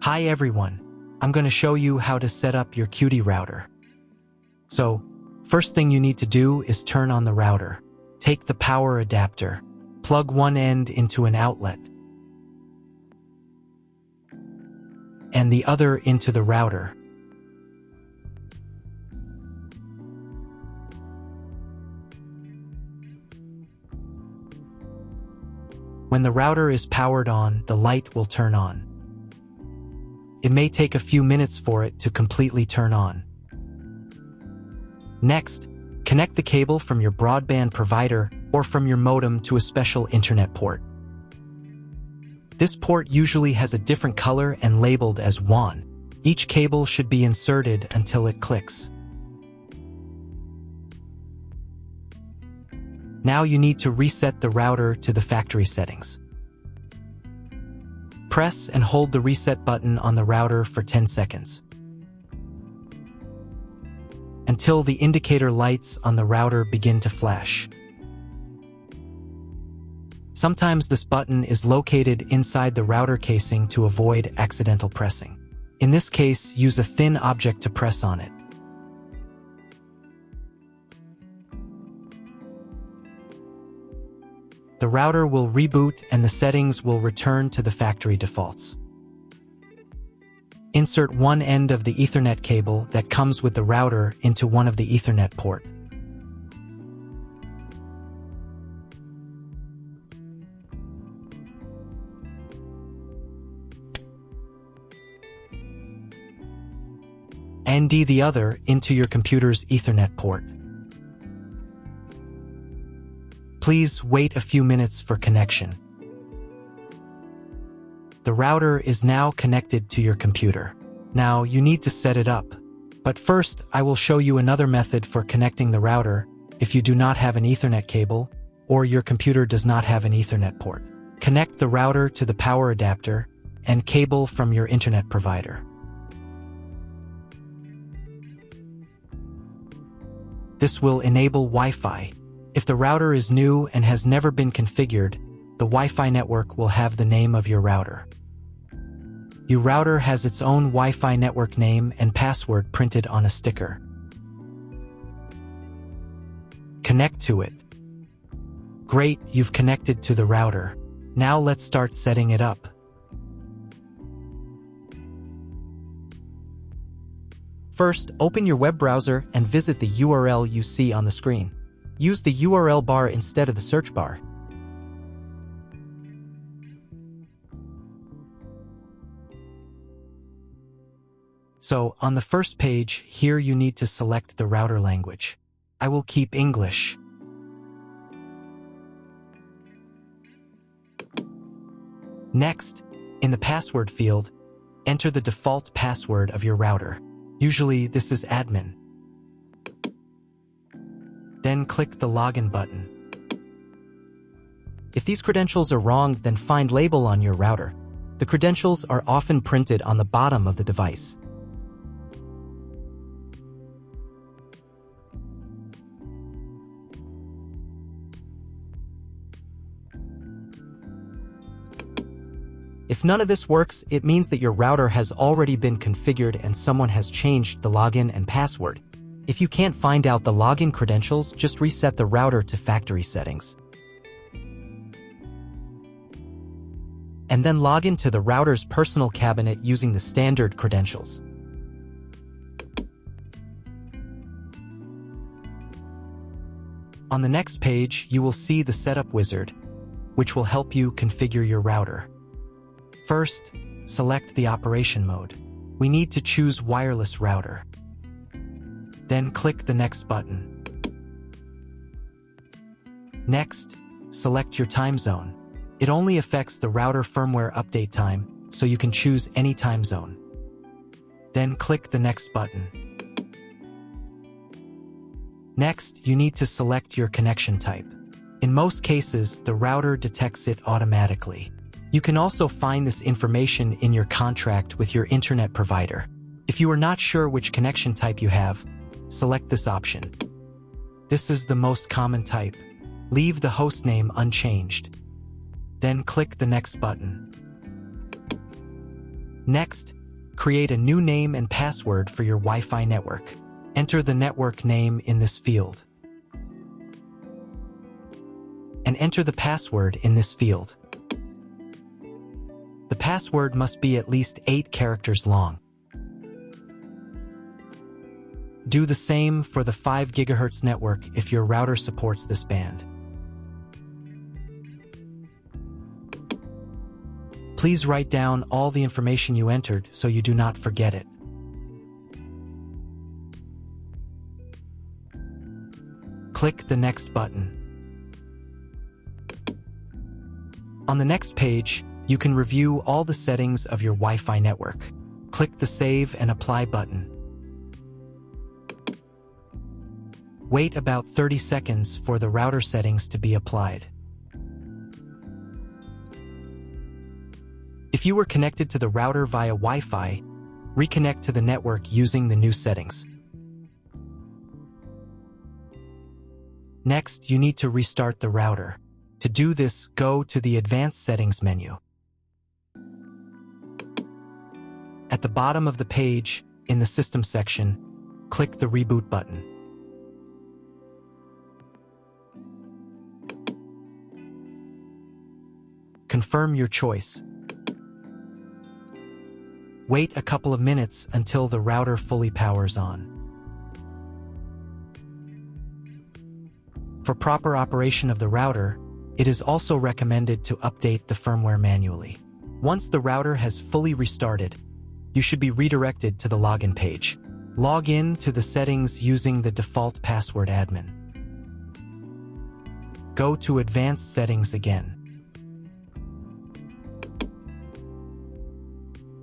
Hi everyone, I'm going to show you how to set up your Cudy router. So, first thing you need to do is turn on the router. Take the power adapter, plug one end into an outlet, and the other into the router. When the router is powered on, the light will turn on. It may take a few minutes for it to completely turn on. Next, connect the cable from your broadband provider or from your modem to a special internet port. This port usually has a different color and labeled as WAN. Each cable should be inserted until it clicks. Now you need to reset the router to the factory settings. Press and hold the reset button on the router for 10 seconds. Until the indicator lights on the router begin to flash. Sometimes this button is located inside the router casing to avoid accidental pressing. In this case, use a thin object to press on it. The router will reboot and the settings will return to the factory defaults. Insert one end of the Ethernet cable that comes with the router into one of the Ethernet port. And the other into your computer's Ethernet port. Please wait a few minutes for connection. The router is now connected to your computer. Now you need to set it up. But first, I will show you another method for connecting the router if you do not have an Ethernet cable or your computer does not have an Ethernet port. Connect the router to the power adapter and cable from your internet provider. This will enable Wi-Fi. If the router is new and has never been configured, the Wi-Fi network will have the name of your router. Your router has its own Wi-Fi network name and password printed on a sticker. Connect to it. Great, you've connected to the router. Now let's start setting it up. First, open your web browser and visit the URL you see on the screen. Use the URL bar instead of the search bar. So, on the first page, here you need to select the router language. I will keep English. Next, in the password field, enter the default password of your router. Usually, this is admin. Then click the login button. If these credentials are wrong, then find label on your router. The credentials are often printed on the bottom of the device. If none of this works, it means that your router has already been configured and someone has changed the login and password. If you can't find out the login credentials, just reset the router to factory settings. And then log into the router's personal cabinet using the standard credentials. On the next page, you will see the setup wizard, which will help you configure your router. First, select the operation mode. We need to choose wireless router. Then click the next button. Next, select your time zone. It only affects the router firmware update time, so you can choose any time zone. Then click the next button. Next, you need to select your connection type. In most cases, the router detects it automatically. You can also find this information in your contract with your internet provider. If you are not sure which connection type you have, select this option. This is the most common type. Leave the hostname unchanged. Then click the next button. Next, create a new name and password for your Wi-Fi network. Enter the network name in this field. And enter the password in this field. The password must be at least 8 characters long. Do the same for the 5 GHz network if your router supports this band. Please write down all the information you entered so you do not forget it. Click the Next button. On the next page, you can review all the settings of your Wi-Fi network. Click the Save and Apply button. Wait about 30 seconds for the router settings to be applied. If you were connected to the router via Wi-Fi, reconnect to the network using the new settings. Next, you need to restart the router. To do this, go to the Advanced Settings menu. At the bottom of the page, in the System section, click the Reboot button. Confirm your choice. Wait a couple of minutes until the router fully powers on. For proper operation of the router, it is also recommended to update the firmware manually. Once the router has fully restarted, you should be redirected to the login page. Log in to the settings using the default password admin. Go to Advanced Settings again.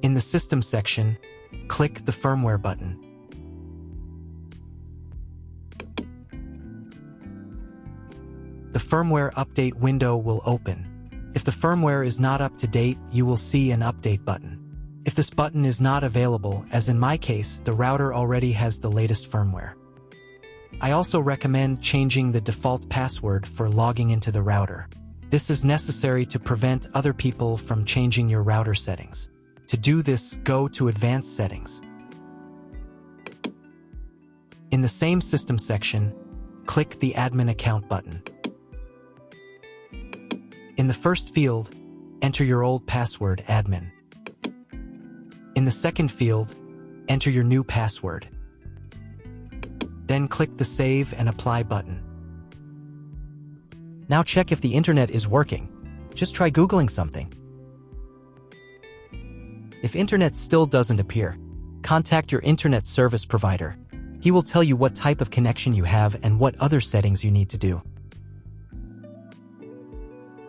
In the System section, click the Firmware button. The firmware update window will open. If the firmware is not up to date, you will see an Update button. If this button is not available, as in my case, the router already has the latest firmware. I also recommend changing the default password for logging into the router. This is necessary to prevent other people from changing your router settings. To do this, go to Advanced Settings. In the same System section, click the Admin Account button. In the first field, enter your old password, admin. In the second field, enter your new password. Then click the Save and Apply button. Now check if the internet is working. Just try Googling something. If internet still doesn't appear, contact your internet service provider. He will tell you what type of connection you have and what other settings you need to do.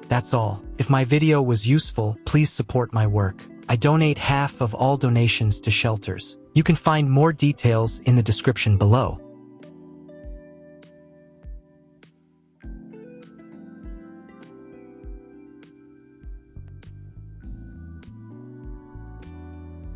That's all. If my video was useful, please support my work. I donate half of all donations to shelters. You can find more details in the description below.